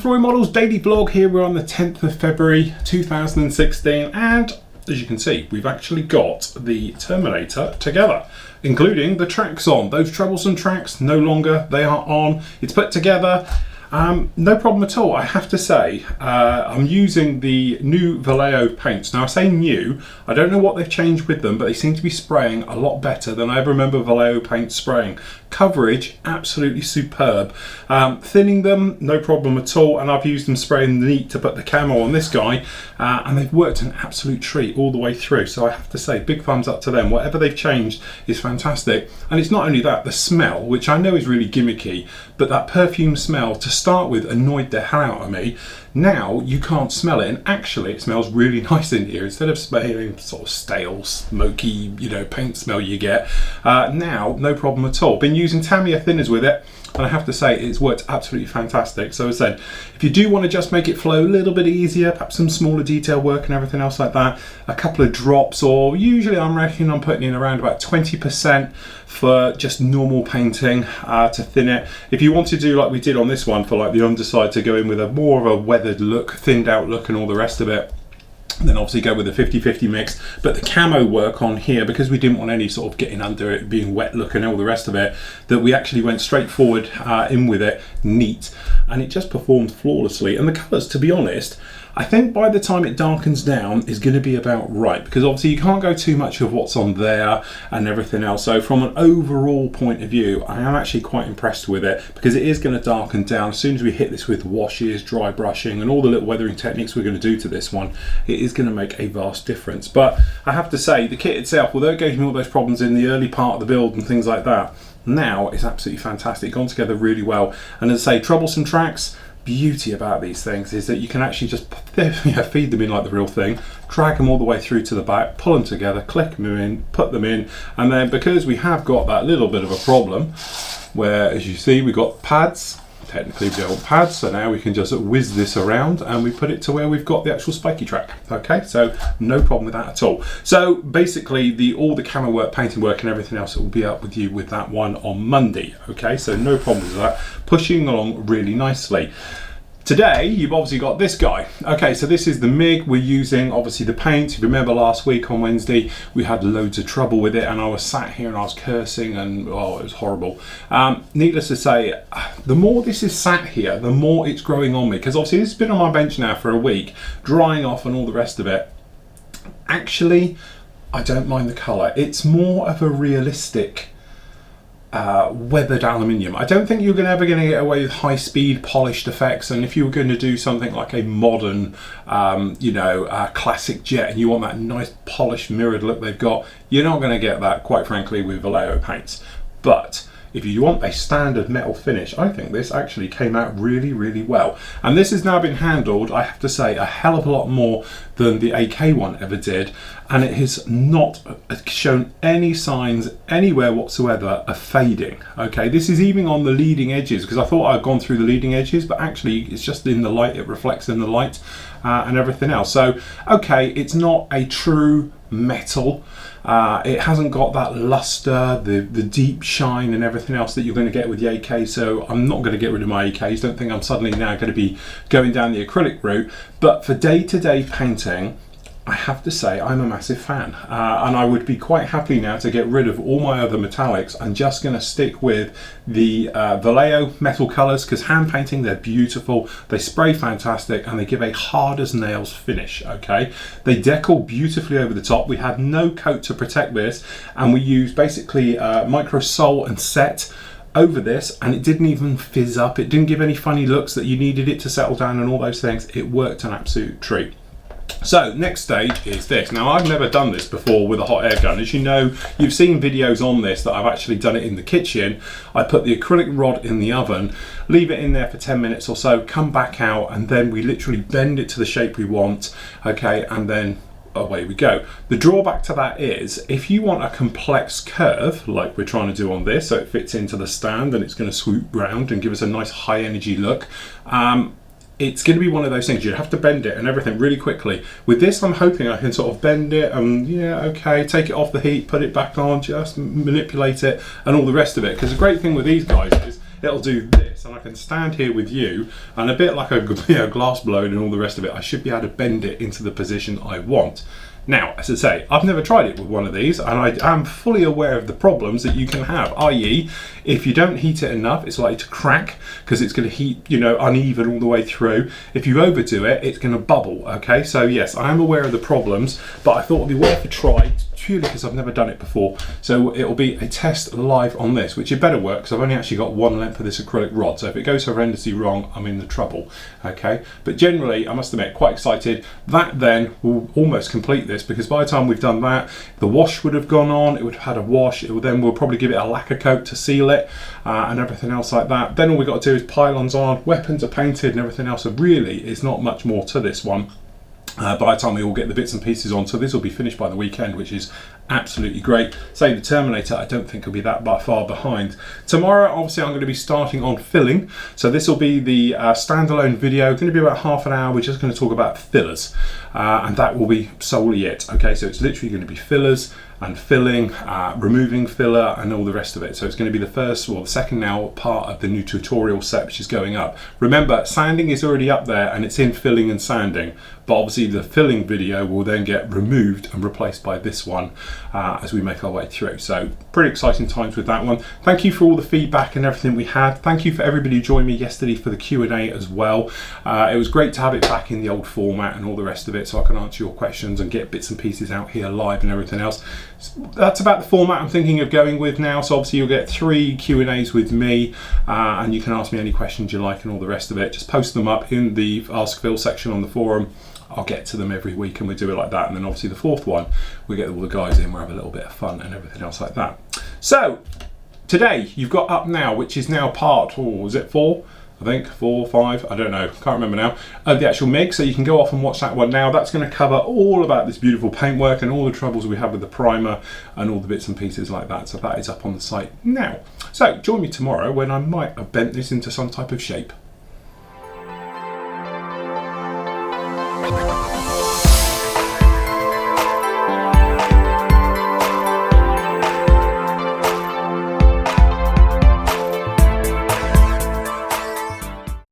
Flory Models daily vlog. Here we're on the 10th of February 2016, and as you can see, we've actually got the Terminator together, including the tracks on. Those troublesome tracks, no longer, they are on. It's put together. No problem at all. I have to say, I'm using the new Vallejo paints. Now I say new, I don't know what they've changed with them, but they seem to be spraying a lot better than I ever remember Vallejo paint spraying. Coverage, absolutely superb. Thinning them, no problem at all, and I've used them spraying neat to put the camo on this guy, and they've worked an absolute treat all the way through. So I have to say, big thumbs up to them. Whatever they've changed is fantastic. And it's not only that, the smell, which I know is really gimmicky, but that perfume smell to start with annoyed the hell out of me. Now you can't smell it, and actually it smells really nice in here. Instead of smelling sort of stale, smoky, you know, paint smell you get, now no problem at all. Been using Tamiya thinners with it, and I have to say it's worked absolutely fantastic. So as I said, if you do want to just make it flow a little bit easier, perhaps some smaller detail work and everything else like that, a couple of drops, or usually I'm reckoning I'm putting in around about 20% for just normal painting to thin it. If you want to do like we did on this one for like the underside, to go in with a more of a weathered look, thinned out look and all the rest of it, then obviously go with a 50-50 mix. But the camo work on here, because we didn't want any sort of getting under it, being wet look and all the rest of it, that we actually went straight forward in with it, neat, and it just performed flawlessly. And the colours, to be honest, I think by the time it darkens down is going to be about right, because obviously you can't go too much of what's on there and everything else. So from an overall point of view, I am actually quite impressed with it, because it is going to darken down as soon as we hit this with washes, dry brushing and all the little weathering techniques we're going to do to this one. It is going to make a vast difference. But I have to say, the kit itself, although it gave me all those problems in the early part of the build and things like that, now it's absolutely fantastic, gone together really well. And as I say, troublesome tracks, beauty about these things is that you can actually just feed them in like the real thing, drag them all the way through to the back, pull them together, click them in, put them in, and then because we have got that little bit of a problem where, as you see, we've got pads. Technically we don't want pads, so now we can just whiz this around and we put it to where we've got the actual spiky track. Okay, so no problem with that at all. So basically all the camo work, painting work and everything else will be up with you with that one on Monday. Okay, so no problem with that. Pushing along really nicely. Today, you've obviously got this guy. Okay, so this is the MIG. We're using, obviously, the paint. If you remember last week on Wednesday, we had loads of trouble with it, and I was sat here and I was cursing, and oh, it was horrible. Needless to say, the more this is sat here, the more it's growing on me, because obviously this has been on my bench now for a week, drying off and all the rest of it. Actually, I don't mind the colour. It's more of a realistic weathered aluminium. I don't think you're ever going to get away with high speed polished effects, and if you were going to do something like a modern classic jet and you want that nice polished mirrored look they've got, you're not going to get that, quite frankly, with Vallejo paints. But if you want a standard metal finish, I think this actually came out really, really well. And this has now been handled, I have to say, a hell of a lot more than the AK one ever did. And it has not shown any signs anywhere whatsoever of fading. Okay, this is even on the leading edges, because I thought I'd gone through the leading edges, but actually it's just in the light, it reflects in the light and everything else. So, okay, it's not a true metal. It hasn't got that luster, the deep shine and everything else that you're going to get with the AK, so I'm not going to get rid of my AKs. Don't think I'm suddenly now going to be going down the acrylic route, but for day-to-day painting, I have to say I'm a massive fan, and I would be quite happy now to get rid of all my other metallics. I'm just going to stick with the Vallejo metal colours, because hand painting, they're beautiful, they spray fantastic, and they give a hard as nails finish. Okay, they decal beautifully over the top. We had no coat to protect this, and we used basically micro sol and set over this, and it didn't even fizz up. It didn't give any funny looks that you needed it to settle down and all those things. It worked an absolute treat. So next stage is this. Now I've never done this before with a hot air gun. As you know, you've seen videos on this that I've actually done it in the kitchen. I put the acrylic rod in the oven, leave it in there for 10 minutes or so, come back out, and then we literally bend it to the shape we want. Okay, and then away we go. The drawback to that is, if you want a complex curve like we're trying to do on this, so it fits into the stand and it's going to swoop round and give us a nice high energy look, it's going to be one of those things you have to bend it and everything really quickly. With this, I'm hoping I can sort of bend it and take it off the heat, put it back on, just manipulate it and all the rest of it. Because the great thing with these guys is it'll do this, and I can stand here with you, and a bit like a glass blown and all the rest of it, I should be able to bend it into the position I want. Now, as I say, I've never tried it with one of these, and I am fully aware of the problems that you can have, i.e. if you don't heat it enough, it's likely to crack because it's going to heat, uneven all the way through. If you overdo it, it's going to bubble, okay? So yes, I am aware of the problems, but I thought it would be worth a try, purely because I've never done it before. So it'll be a test live on this, which had better work because I've only actually got one length of this acrylic rod. So if it goes horrendously wrong, I'm in the trouble, okay? But generally, I must admit, quite excited. That then will almost complete this, because by the time we've done that, the wash would have gone on, it would have had a wash, we'll probably give it a lacquer coat to seal it, and everything else like that. Then all we've got to do is pylons on, weapons are painted and everything else. So really, it's not much more to this one. By the time we all get the bits and pieces on, so this will be finished by the weekend, which is absolutely great. Say the Terminator, I don't think will be that far behind. Tomorrow, obviously, I'm going to be starting on filling. So this will be the standalone video, going to be about half an hour. We're just going to talk about fillers, and that will be solely it. Okay, so it's literally going to be fillers and filling, removing filler and all the rest of it. So it's going to be the second now part of the new tutorial set, which is going up. Remember, sanding is already up there and it's in filling and sanding, but obviously the filling video will then get removed and replaced by this one as we make our way through. So pretty exciting times with that one. Thank you for all the feedback and everything we had. Thank you for everybody who joined me yesterday for the Q&A as well. It was great to have it back in the old format and all the rest of it, so I can answer your questions and get bits and pieces out here live and everything else. That's about the format I'm thinking of going with now. So obviously you'll get 3 Q&As with me, and you can ask me any questions you like and all the rest of it. Just post them up in the Ask Phil section on the forum. I'll get to them every week and we do it like that. And then obviously the 4th one, we get all the guys in, we'll have a little bit of fun and everything else like that. So today you've got up now, which is now part, is it 4? I think 4, 5, I don't know, can't remember now, of the actual MIG. So you can go off and watch that one now. That's going to cover all about this beautiful paintwork and all the troubles we have with the primer and all the bits and pieces like that. So that is up on the site now. So join me tomorrow when I might have bent this into some type of shape.